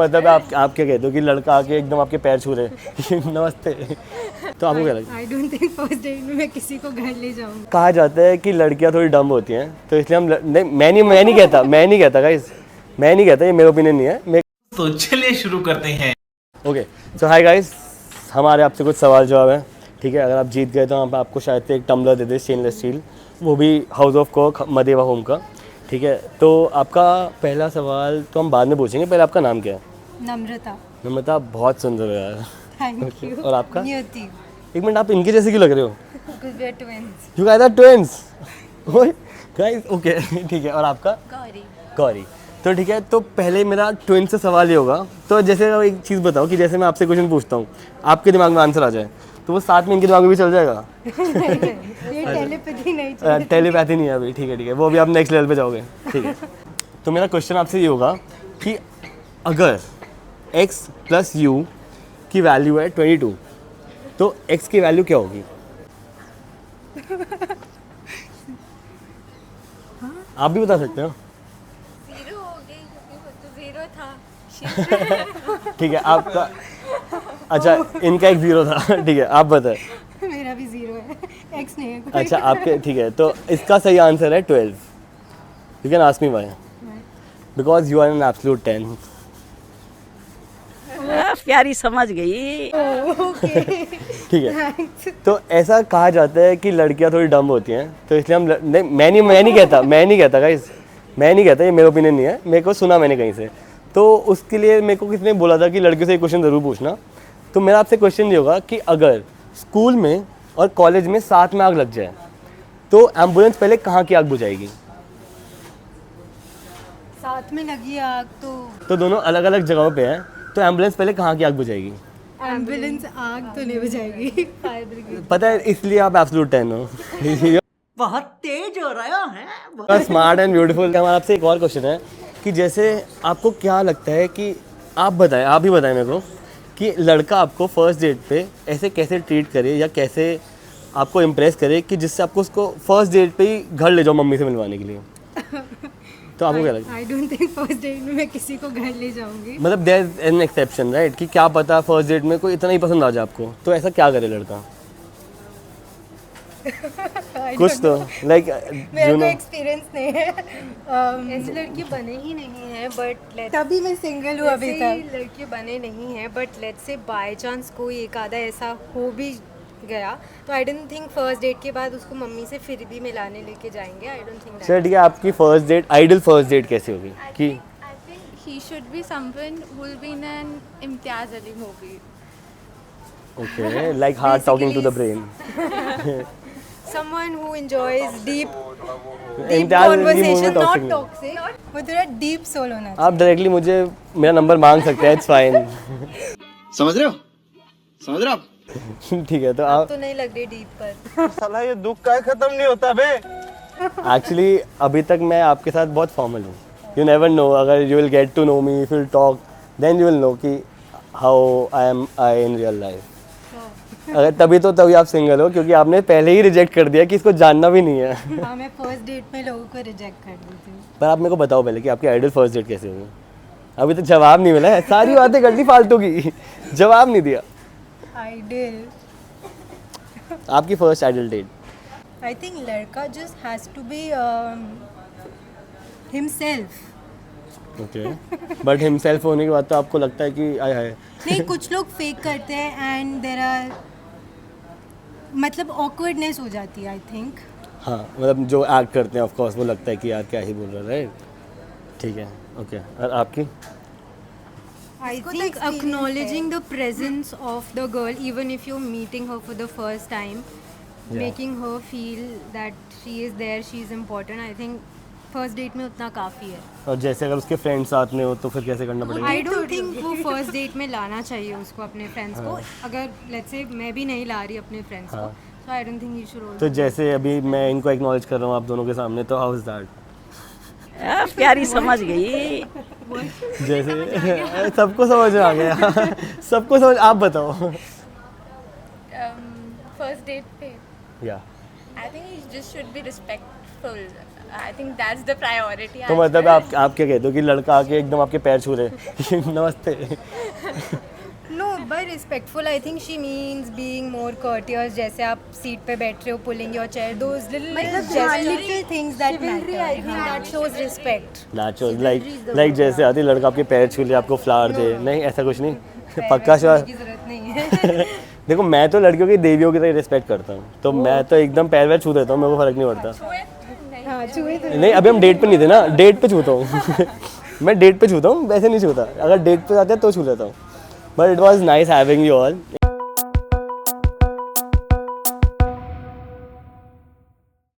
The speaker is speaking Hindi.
मतलब आप क्या कहते हो कि लड़का आके एकदम आपके पैर छू रहे नमस्ते, तो आपको क्या लगता है? I don't think first date में मैं किसी को घर ले जाऊंगी। कहा जाता है कि लड़कियां थोड़ी डम होती हैं, तो इसलिए हम नहीं, मैं नहीं कहता गाइस, मैं नहीं कहता, ये मेरा ओपिनियन नहीं है। मैं तो चलिए शुरू करते हैं। ओके सो हाय गाइस, हमारे आपसे कुछ सवाल जवाब है, ठीक है। अगर आप जीत गए तो हम आपको शायद से एक टम्बलर दे दे स्टेनलेस स्टील, वो भी हाउस ऑफ कोक मदेवा होम का, ठीक है। तो आपका पहला सवाल तो हम बाद में पूछेंगे, पहले आपका नाम क्या है? नम्रता। नम्रता, बहुत सुंदर है यार। Thank you. और आपका? नियति। एक मिनट, आप इनके जैसे क्यों लग रहे हो? Because we are twins. You guys are twins. Guys okay ठीक है। और आपका? गौरी। गौरी। तो ठीक है, तो पहले मेरा ट्विन से सवाल ये होगा, तो जैसे एक चीज़ बताओ कि जैसे मैं आपसे क्वेश्चन पूछता हूँ, आपके दिमाग में आंसर आ जाए, तो वो साथ में इनके दिमाग में भी चल जाएगा? ये टेलीपैथी नहीं चलती। टेलीपैथी नहीं है अभी, ठीक है, वो भी आप नेक्स्ट लेवल पे जाओगे, ठीक है। तो मेरा क्वेश्चन आपसे ये होगा कि अगर x प्लस यू की वैल्यू है 22, तो x की वैल्यू क्या होगी? आप भी बता सकते हो। जीरो हो गई क्योंकि वो तो जीरो था। ठीक है आपका, अच्छा इनका एक जीरो था ठीक है, आप बताएं। मेरा भी जीरो है, एक्स नहीं है कोई। अच्छा आपके, ठीक है, तो इसका सही आंसर है 12। You can ask me why. Because you are an absolute 10। प्यारी समझ गई। ठीक है, तो ऐसा कहा जाता है कि लड़कियां थोड़ी डम होती हैं, तो इसलिए हम नहीं, मैं नहीं कहता गाइस, मैं नहीं कहता, ये मेरा ओपिनियन नहीं है, मेरे को सुना मैंने कहीं से। तो उसके लिए मेरे को किसी ने बोला था कि लड़कियों से एक क्वेश्चन ज़रूर पूछना। तो मेरा आपसे क्वेश्चन ये होगा कि अगर स्कूल में और कॉलेज में साथ में आग लग जाए, तो एम्बुलेंस पहले कहाँ की आग बुझाएगी? साथ में लगी आग तो दोनों अलग अलग जगहों पे हैं, तो एम्बुलेंस पहले कहाँ की आग बुझाएगी? एम्बुलेंस आग तो नहीं बुझाएगी। Fire brigade. पता है, इसलिए आप एब्सोल्यूट 10 हो। बहुत तेज हो रहा है। Smart and beautiful. हमारा आपसे एक और क्वेश्चन है कि जैसे आपको क्या लगता है कि आप ही बताएं मेरे को कि लड़का आपको फर्स्ट डेट पे ऐसे कैसे ट्रीट करे या कैसे आपको इम्प्रेस करे कि जिससे आपको उसको फर्स्ट डेट पे ही घर ले जाओ मम्मी से मिलवाने के लिए, तो आपको क्या लगता है? I don't think first date में मैं किसी को घर ले जाऊंगी। मतलब there is an exception right, कि क्या पता फर्स्ट डेट में कोई इतना ही पसंद आ जाए आपको, तो ऐसा क्या करे लड़का? कुछ तो लाइक मेरा तो एक्सपीरियंस नहीं है। ऐसी लड़की बने ही नहीं है, बट तभी मैं सिंगल हूँ अभी तक। लड़के बने नहीं है, but let's say by chance कोई एक आधा ऐसा हो भी गया, तो I don't think first date के बाद उसको मम्मी से फिर भी मिलाने लेके जाएंगे। आई डोंट थिंक चलिए ठीक है, आपकी first date, ideal first date कैसे होगी? कि I think he should be someone who will be in an Imtiaz Ali movie. Okay, like heart talking to the brain. someone who enjoys deep Imtiaz Ali conversation, movie not toxic नहीं। toxic. वो थोड़ा डीप सोल होना आप डायरेक्टली मुझे मेरा नंबर मांग सकते हैं, इट्स फाइन। समझ रहे हो आप? ठीक है, तो अब आप तो नहीं लग रही डीप पर। साला ये दुख का खत्म नहीं होता बे। एक्चुअली अभी तक मैं आपके साथ बहुत फॉर्मल हूँ। यू नेवर नो, अगर you will get to know me, if you talk then you will know कि how I in real life. अगर तभी आप सिंगल हो, क्योंकि आपने पहले ही रिजेक्ट कर दिया कि इसको जानना भी नहीं है। हाँ, मैं फर्स्ट डेट में लोगों को रिजेक्ट कर देती हूँ। पर आप मेरे को बताओ पहले कि आपकी आइडियल फर्स्ट डेट कैसे होगी? अभी तक जवाब नहीं मिला है, सारी बातें कर ली फालतू की, जवाब नहीं दिया। आइडियल, आपकी first ideal date? I think लड़का just has to be himself. Okay, but himself होने के बाद तो आपको लगता है कि आय हाय। नहीं, कुछ लोग फेक करते हैं एंड देयर आर, मतलब ऑकवर्डनेस हो जाती है आई थिंक। हाँ, मतलब जो एक्ट करते हैं ऑफ कोर्स वो लगता है कि यार क्या ही बोल रहा है, राइट? ठीक है, ओके। और आपकी? I इसको तो think experience acknowledging the presence of the girl, even if you're meeting her for the first time, making her feel that she is there, she is important. I think first date में उतना काफ़ी है। और जैसे अगर उसके फ्रेंड्स साथ में हो तो फिर कैसे करना पड़ेगा? आई डोंट थिंक वो फर्स्ट डेट में लाना चाहिए उसको अपने फ्रेंड्स को। अगर लेट्स से मैं भी नहीं ला रही अपने फ्रेंड्स को, so I don't think you should also तो जैसे अभी मैं इनको एक्नॉलेज कर रहा हूँ आप दोनों के सामने, तो हाउ इज दैट? प्यारी समझ गई। जैसे सबको समझ में आ गया सबको समझ, आप बताओ। First date पे या I think he just should be respectful. I think that's the priority. तो as मतलब well. आप क्या कहते हो कि लड़का आके एकदम आपके पैर छू रहे नमस्ते No, by respectful, I think she means being more courteous. जैसे आप सीट पे बैठ रहे हो, pulling your chair, those little little things that chivalry, matter. I think that shows respect. Nacho like जैसे आती लड़का आपके पैर छू ले आपको फ्लावर दे नहीं ऐसा कुछ नहीं पक्का श्योर की जरूरत नहीं है. देखो मैं तो लड़कियों की देवियों की तरह रिस्पेक्ट करता हूँ तो मैं तो एकदम पैर वैर छू देता हूँ मेरे को फर्क नहीं पड़ता हाँ छुए तो नहीं अभी हम डेट पे नहीं थे ना डेट पे छूता हूँ मैं डेट पे छूता हूँ वैसे नहीं छूता अगर डेट पे जाते हैं तो छू लेता हूँ but it was nice having you all